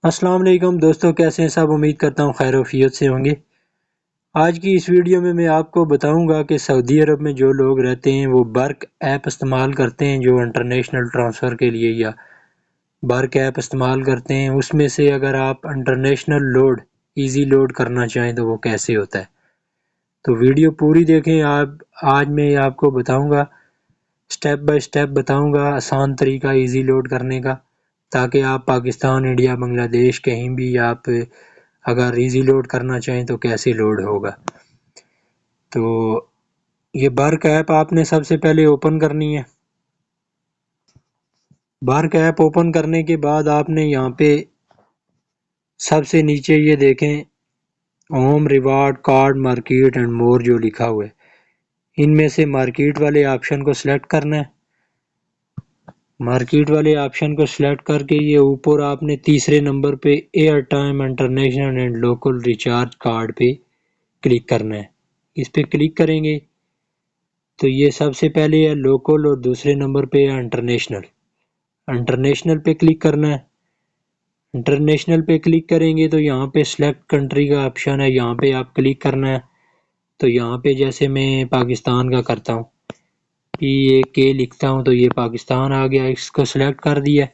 السلام علیکم دوستو، کیسے ہیں سب؟ امید کرتا ہوں خیر و عافیت سے ہوں گے۔ آج کی اس ویڈیو میں آپ کو بتاؤں گا کہ سعودی عرب میں جو لوگ رہتے ہیں وہ برق ایپ استعمال کرتے ہیں جو انٹرنیشنل ٹرانسفر کے لیے، یا برق ایپ استعمال کرتے ہیں، اس میں سے اگر آپ انٹرنیشنل لوڈ ایزی لوڈ کرنا چاہیں تو وہ کیسے ہوتا ہے۔ تو ویڈیو پوری دیکھیں۔ آج میں آپ کو بتاؤں گا، سٹیپ بائی سٹیپ بتاؤں گا آسان طریقہ ایزی لوڈ کرنے کا، تاکہ آپ پاکستان، انڈیا، بنگلہ دیش کہیں بھی آپ اگر ایزی لوڈ کرنا چاہیں تو کیسے لوڈ ہوگا۔ تو یہ برق ایپ آپ نے سب سے پہلے اوپن کرنی ہے۔ برق ایپ اوپن کرنے کے بعد آپ نے یہاں پہ سب سے نیچے یہ دیکھیں home, reward, card, market and more جو لکھا ہوا ہے، ان میں سے مارکیٹ والے آپشن کو سلیکٹ کرنا ہے۔ مارکیٹ والے آپشن کو سلیکٹ کر کے یہ اوپر آپ نے تیسرے نمبر پہ air time international and local recharge card پہ کلک کرنا ہے۔ اس پہ کلک کریں گے تو یہ سب سے پہلے ہے لوکل اور دوسرے نمبر پہ ہے انٹرنیشنل۔ انٹرنیشنل پہ کلک کرنا ہے۔ انٹرنیشنل پہ کلک کریں گے تو یہاں پہ سلیکٹ کنٹری کا آپشن ہے، یہاں پہ آپ کلک کرنا ہے۔ تو یہاں پہ جیسے میں پاکستان کا کرتا ہوں، PAK لکھتا ہوں تو یہ پاکستان آ گیا، اس کو سلیکٹ کر دیا۔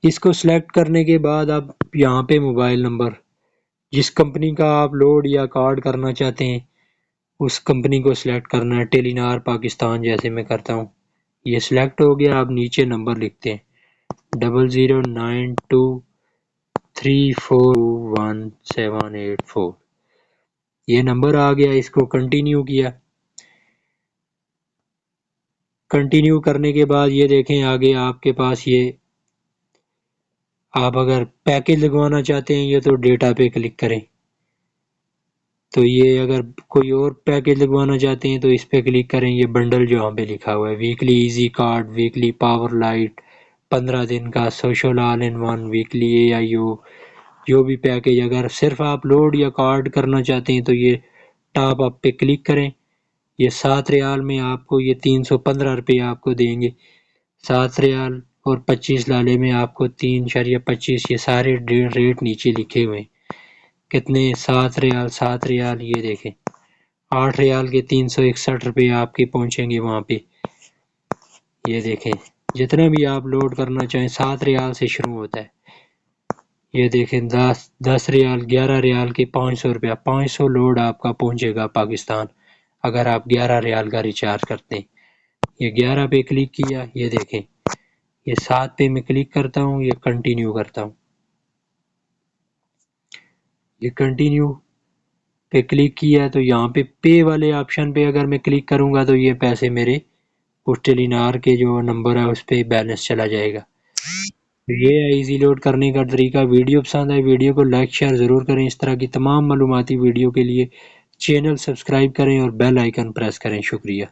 اس کو سلیکٹ کرنے کے بعد اب یہاں پہ موبائل نمبر جس کمپنی کا آپ لوڈ یا کارڈ کرنا چاہتے ہیں اس کمپنی کو سلیکٹ کرنا ہے۔ ٹیلی نار پاکستان جیسے میں کرتا ہوں، یہ سلیکٹ ہو گیا۔ آپ نیچے نمبر لکھتے ہیں 0092342178 یہ نمبر آ گیا۔ اس کو کنٹینیو کیا۔ کنٹینیو کرنے کے بعد یہ دیکھیں آگے آپ کے پاس یہ، آپ اگر پیکج لگوانا چاہتے ہیں یہ تو ڈیٹا پہ کلک کریں، تو یہ اگر کوئی اور پیکج لگوانا چاہتے ہیں تو اس پہ کلک کریں۔ یہ بنڈل جو یہاں پہ لکھا ہوا ہے، weekly easy card, weekly power light 15 دن کا، social all in one, weekly AIO، جو بھی پیکج اگر صرف آپ لوڈ یا کارڈ کرنا چاہتے ہیں تو یہ ٹاپ اپ پہ کلک کریں۔ یہ 7 ریال میں آپ کو یہ 315 روپے آپ کو دیں گے۔ 7 ریال اور 25 لالے میں آپ کو 3.25، یہ سارے ریٹ نیچے لکھے ہوئے ہیں کتنے، 7 ریال، 7 ریال، یہ دیکھیں 8 ریال کے 361 روپے آپ کے پہنچیں گے وہاں پہ۔ یہ دیکھیں جتنا بھی آپ لوڈ کرنا چاہیں 7 ریال سے شروع ہوتا ہے۔ یہ دیکھیں 10 ریال، 11 ریال کے 500 روپیہ، 500 لوڈ آپ کا پہنچے گا پاکستان اگر آپ 11 ریال کا ریچارج کرتے ہیں۔ یہ 11 پہ کلک کیا، یہ دیکھیں یہ 7 پہ میں کلک کرتا ہوں، یہ کنٹینیو کرتا ہوں۔ یہ کنٹینیو پہ کلک کیا تو یہاں پہ پے والے آپشن پہ اگر میں کلک کروں گا تو یہ پیسے میرے اس ٹیلی نار کے جو نمبر ہے اس پہ بیلنس چلا جائے گا۔ یہ ہے ایزی لوڈ کرنے کا طریقہ۔ ویڈیو پسند ہے ویڈیو کو لائک شیئر ضرور کریں۔ اس طرح کی تمام معلوماتی ویڈیو کے لیے چینل سبسکرائب کریں اور بیل آئیکن پریس کریں۔ شکریہ۔